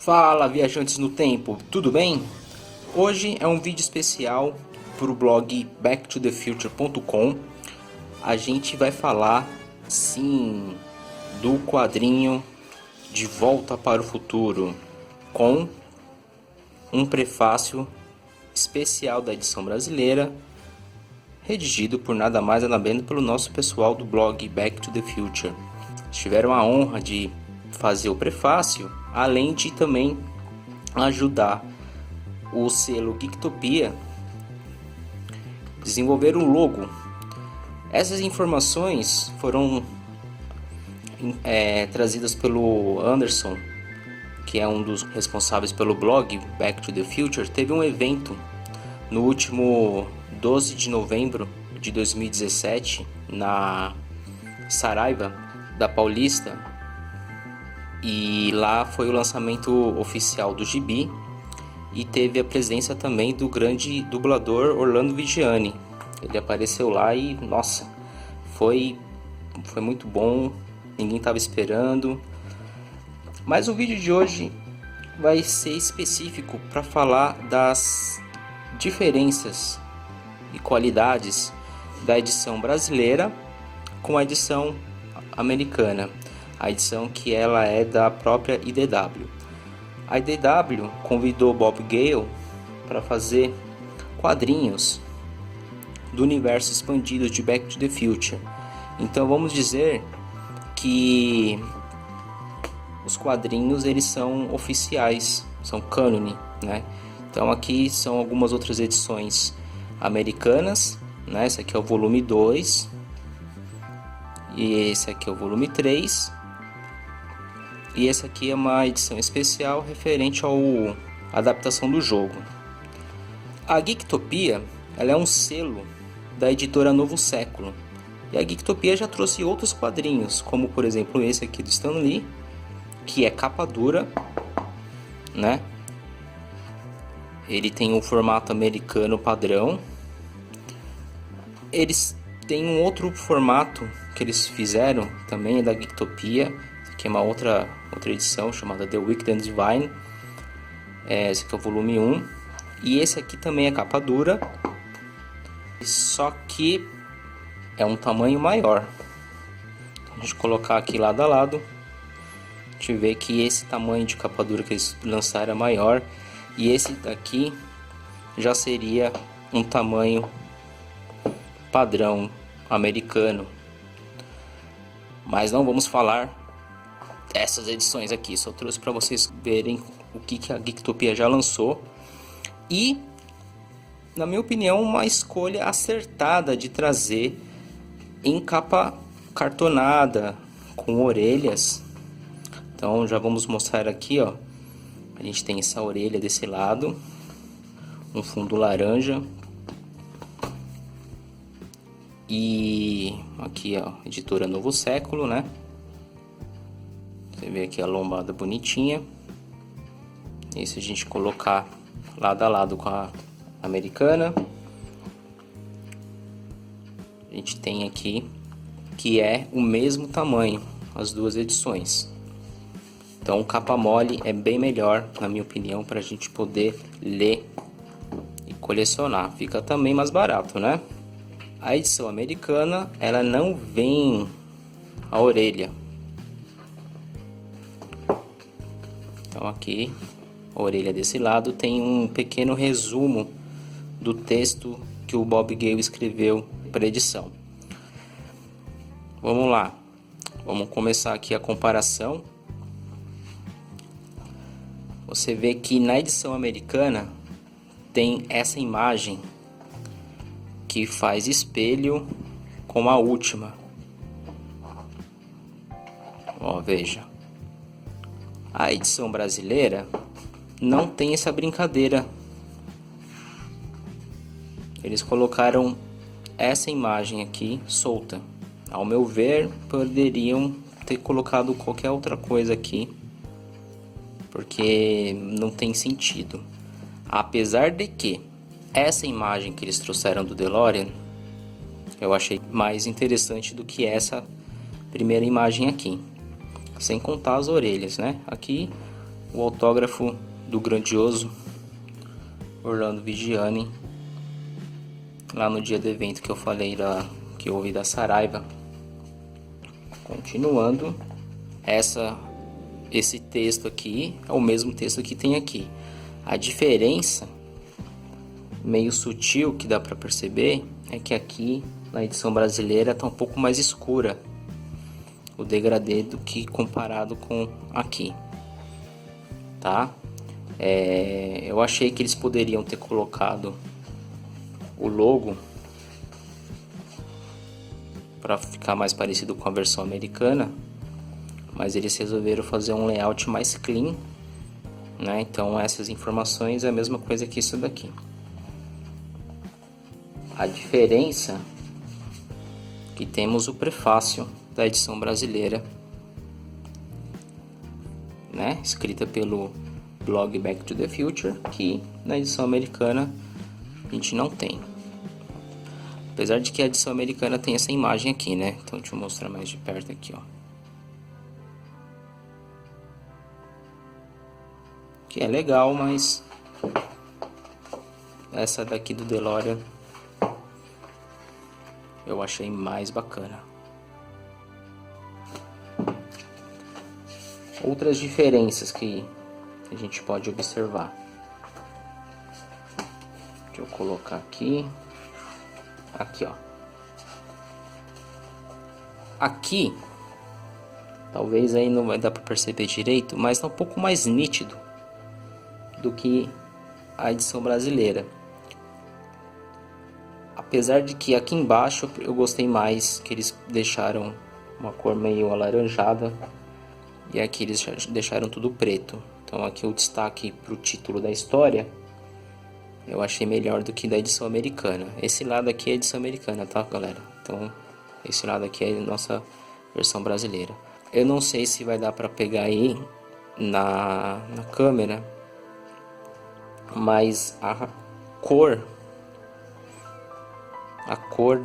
Fala, viajantes no tempo, tudo bem? Hoje é um vídeo especial para o blog backtothefuture.com. A gente vai falar, sim, do quadrinho De Volta para o Futuro, com um prefácio especial da edição brasileira, redigido por nada mais nada menos pelo nosso pessoal do blog Back to the Future. Tiveram a honra de fazer o prefácio, além de também ajudar o selo Geektopia a desenvolver o logo. Essas informações foram trazidas pelo Anderson, que é um dos responsáveis pelo blog Back to the Future. Teve um evento no último 12 de novembro de 2017 na Saraiva da Paulista, e lá foi o lançamento oficial do gibi e teve a presença também do grande dublador Orlando Vigiani. Ele apareceu lá e nossa, foi muito bom, ninguém estava esperando. Mas o vídeo de hoje vai ser específico para falar das diferenças e qualidades da edição brasileira com a edição americana, a edição que ela é da própria IDW. A IDW convidou Bob Gale para fazer quadrinhos do universo expandido de Back to the Future. Então vamos dizer que os quadrinhos eles são oficiais, são cânone, né? Então aqui são algumas outras edições americanas, né? Esse aqui é o volume 2 e esse aqui é o volume 3. E esse aqui é uma edição especial referente à adaptação do jogo. A Geektopia, ela é um selo da editora Novo Século. E a Geektopia já trouxe outros quadrinhos, como por exemplo esse aqui do Stan Lee, que é capa dura, né? Ele tem um formato americano padrão. Eles têm um outro formato que eles fizeram, também é da Geektopia, que é uma outra edição chamada The Wicked and Divine. Esse aqui é o volume 1. E esse aqui também é capa dura, só que é um tamanho maior. A gente colocar aqui lado a lado, a gente vê que esse tamanho de capa dura que eles lançaram é maior. E esse daqui já seria um tamanho padrão americano. Mas não vamos falar dessas edições aqui, só trouxe para vocês verem o que a Geektopia já lançou. E, na minha opinião, uma escolha acertada de trazer em capa cartonada, com orelhas. Então já vamos mostrar aqui, ó. A gente tem essa orelha desse lado, um fundo laranja. E aqui, ó, editora Novo Século, né? Você vê aqui a lombada bonitinha. E se a gente colocar lado a lado com a americana, a gente tem aqui que é o mesmo tamanho, as duas edições. Então capa mole é bem melhor, na minha opinião, para a gente poder ler e colecionar. Fica também mais barato, né? A edição americana, ela não vem a orelha. Então aqui, a orelha desse lado tem um pequeno resumo do texto que o Bob Gale escreveu para edição. Vamos lá, vamos começar aqui a comparação. Você vê que na edição americana tem essa imagem que faz espelho com a última. Ó, veja. A edição brasileira não tem essa brincadeira. Eles colocaram essa imagem aqui solta. Ao meu ver, poderiam ter colocado qualquer outra coisa aqui, porque não tem sentido. Apesar de que essa imagem que eles trouxeram do DeLorean, eu achei mais interessante do que essa primeira imagem aqui. Sem contar as orelhas, né? Aqui o autógrafo do grandioso Orlando Vigiani, lá no dia do evento que eu falei que houve da Saraiva. Continuando, esse texto aqui é o mesmo texto que tem aqui. A diferença meio sutil que dá para perceber é que aqui na edição brasileira está um pouco mais escura o degradê do que comparado com aqui, tá? Eu achei que eles poderiam ter colocado o logo para ficar mais parecido com a versão americana, mas eles resolveram fazer um layout mais clean, né? Então essas informações é a mesma coisa que isso daqui. A diferença é que temos o prefácio da edição brasileira, né? Escrita pelo blog Back to the Future, que na edição americana a gente não tem. Apesar de que a edição americana tem essa imagem aqui, né? Então deixa eu mostrar mais de perto aqui, ó. Que é legal, mas essa daqui do DeLorean eu achei mais bacana. Outras diferenças que a gente pode observar. Deixa eu colocar aqui. Aqui, ó. Aqui, talvez aí não vai dar para perceber direito, mas tá um pouco mais nítido do que a edição brasileira. Apesar de que aqui embaixo eu gostei mais, que eles deixaram uma cor meio alaranjada e aqui eles deixaram tudo preto. Então aqui o destaque para o título da história eu achei melhor do que da edição americana. Esse lado aqui é a edição americana, tá, galera? Então esse lado aqui é a nossa versão brasileira. Eu não sei se vai dar para pegar aí na câmera, mas a cor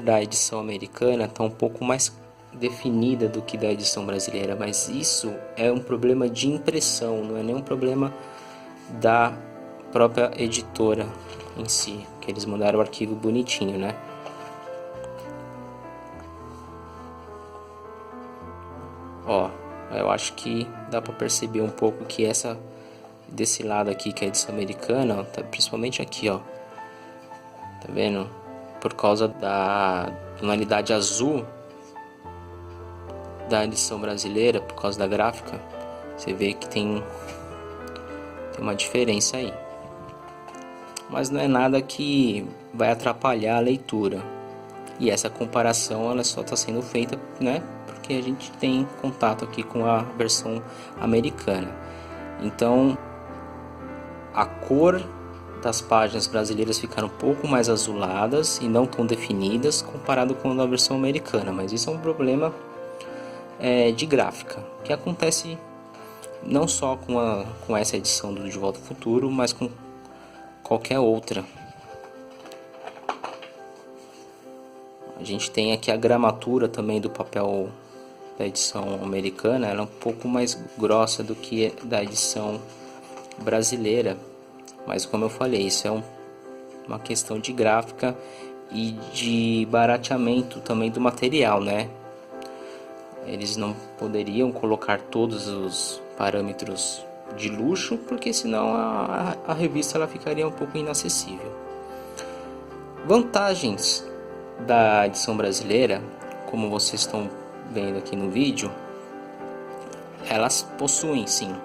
da edição americana está um pouco mais definida do que da edição brasileira, mas isso é um problema de impressão, não é nenhum problema da própria editora em si, que eles mandaram o arquivo bonitinho, né? Ó, eu acho que dá para perceber um pouco que desse lado aqui, que é a edição americana, ó, tá principalmente aqui, ó, tá vendo? Por causa da tonalidade azul da edição brasileira, por causa da gráfica, você vê que tem uma diferença aí. Mas não é nada que vai atrapalhar a leitura. E essa comparação ela só está sendo feita, né, porque a gente tem contato aqui com a versão americana. Então a cor das páginas brasileiras ficaram um pouco mais azuladas e não tão definidas comparado com a versão americana, mas isso é um problema de gráfica que acontece não só com essa edição do De Volta ao Futuro, mas com qualquer outra. A gente tem aqui a gramatura também do papel da edição americana, ela é um pouco mais grossa do que da edição brasileira, mas como eu falei, isso é uma questão de gráfica e de barateamento também do material, né? Eles não poderiam colocar todos os parâmetros de luxo, porque senão a revista ela ficaria um pouco inacessível. Vantagens da edição brasileira, como vocês estão vendo aqui no vídeo, elas possuem sim,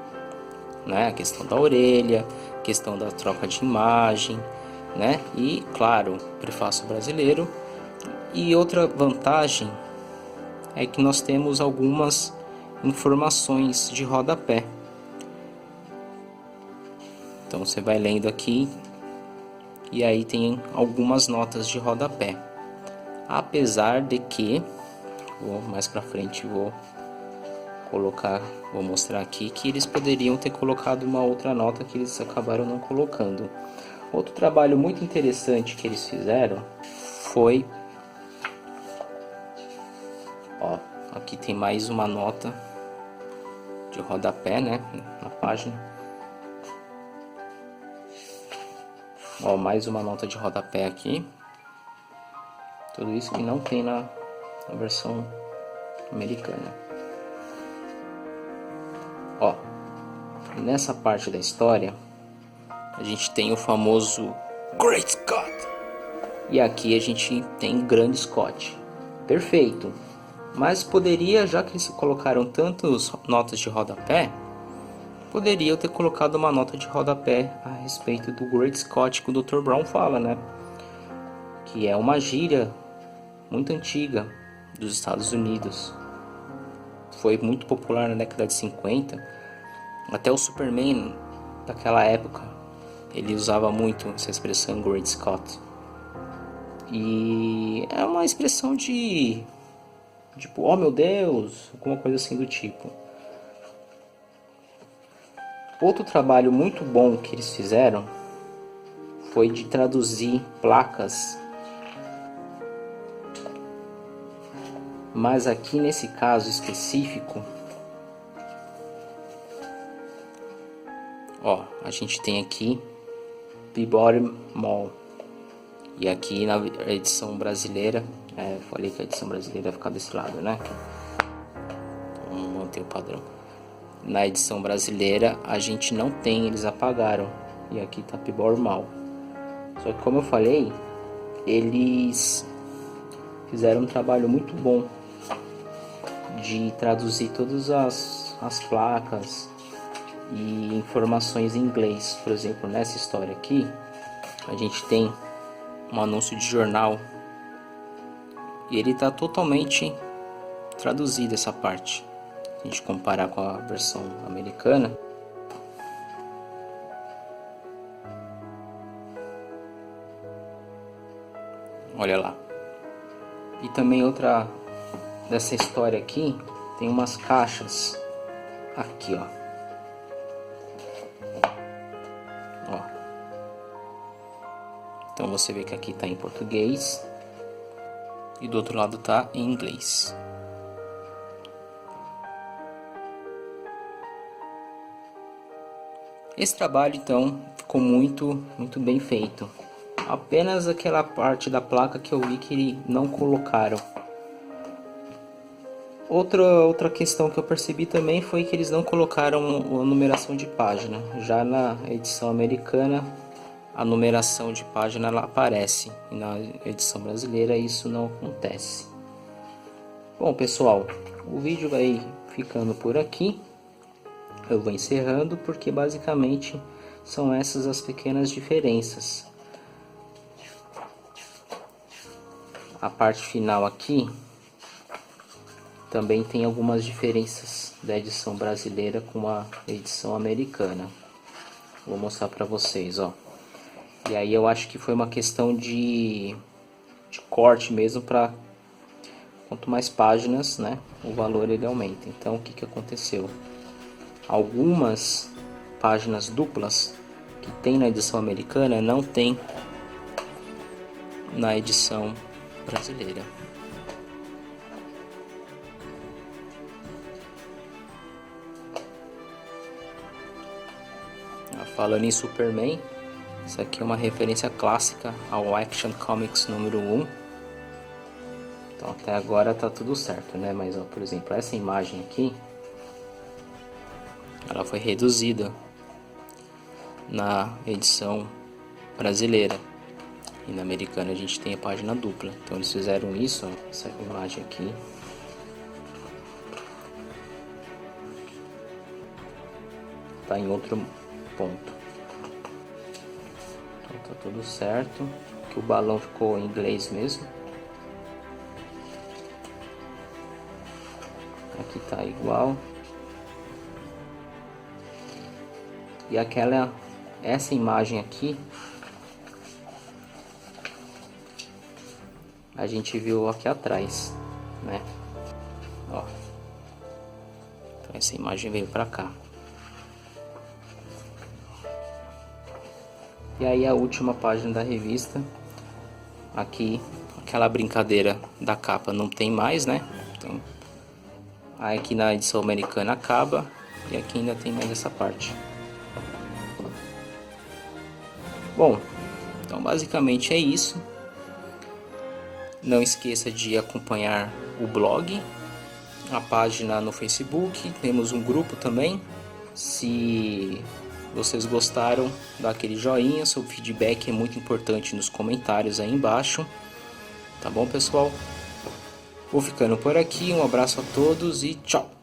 né, a questão da orelha, questão da troca de imagem, né, e claro, prefácio brasileiro. E outra vantagem é que nós temos algumas informações de rodapé. Então você vai lendo aqui e aí tem algumas notas de rodapé. Apesar de que, mais pra frente vou mostrar aqui que eles poderiam ter colocado uma outra nota que eles acabaram não colocando. Outro trabalho muito interessante que eles fizeram foi, ó, aqui tem mais uma nota de rodapé, né, na página. Ó, mais uma nota de rodapé aqui. Tudo isso que não tem na versão americana. Ó, nessa parte da história a gente tem o famoso Great Scott. E aqui a gente tem Grande Scott. Perfeito. Mas poderia, já que eles colocaram tantas notas de rodapé, poderia ter colocado uma nota de rodapé a respeito do Great Scott que o Dr. Brown fala, né? Que é uma gíria muito antiga dos Estados Unidos. Foi muito popular na década de 50. Até o Superman daquela época, ele usava muito essa expressão Great Scott. E é uma expressão de tipo, oh meu Deus, alguma coisa assim do tipo. Outro trabalho muito bom que eles fizeram foi de traduzir placas. Mas aqui nesse caso específico, ó, a gente tem aqui Peabody Mall. E aqui na edição brasileira, falei que a edição brasileira vai ficar desse lado, né? Vamos manter o padrão. Na edição brasileira a gente não tem, eles apagaram. E aqui tá Peabody Mall. Só que como eu falei, eles fizeram um trabalho muito bom de traduzir todas as placas e informações em inglês. Por exemplo, nessa história aqui, a gente tem um anúncio de jornal e ele está totalmente traduzido essa parte. Se a gente comparar com a versão americana, olha lá. E também outra dessa história aqui, tem umas caixas aqui, ó. Então você vê que aqui está em português e do outro lado está em inglês. Esse trabalho então ficou muito bem feito. Apenas aquela parte da placa que eu vi que não colocaram. Outra questão que eu percebi também foi que eles não colocaram a numeração de página. Já na edição americana, a numeração de página ela aparece, e na edição brasileira isso não acontece. Bom pessoal, o vídeo vai ficando por aqui. Eu vou encerrando porque basicamente são essas as pequenas diferenças. A parte final aqui também tem algumas diferenças da edição brasileira com a edição americana. Vou mostrar para vocês, ó. E aí eu acho que foi uma questão de corte mesmo, para quanto mais páginas, né, o valor ele aumenta. Então o que que aconteceu? Algumas páginas duplas que tem na edição americana não tem na edição brasileira. Falando em Superman, isso aqui é uma referência clássica ao Action Comics número 1. Então até agora tá tudo certo, né? Mas ó, por exemplo, essa imagem aqui, ela foi reduzida na edição brasileira. E na americana a gente tem a página dupla. Então eles fizeram isso, ó, essa imagem aqui. Tá em outro ponto. Então tá tudo certo. Que o balão ficou em inglês mesmo. Aqui tá igual. E essa imagem aqui a gente viu aqui atrás, né? Ó. Então essa imagem veio pra cá. E aí a última página da revista, aqui aquela brincadeira da capa não tem mais, né? Então, aí aqui na edição americana acaba e aqui ainda tem mais essa parte. Bom, Então basicamente é isso. Não esqueça de acompanhar o blog, a página no Facebook, temos um grupo também. Se vocês gostaram, dá aquele joinha, seu feedback é muito importante nos comentários aí embaixo. Tá bom, pessoal? Vou ficando por aqui, um abraço a todos e tchau!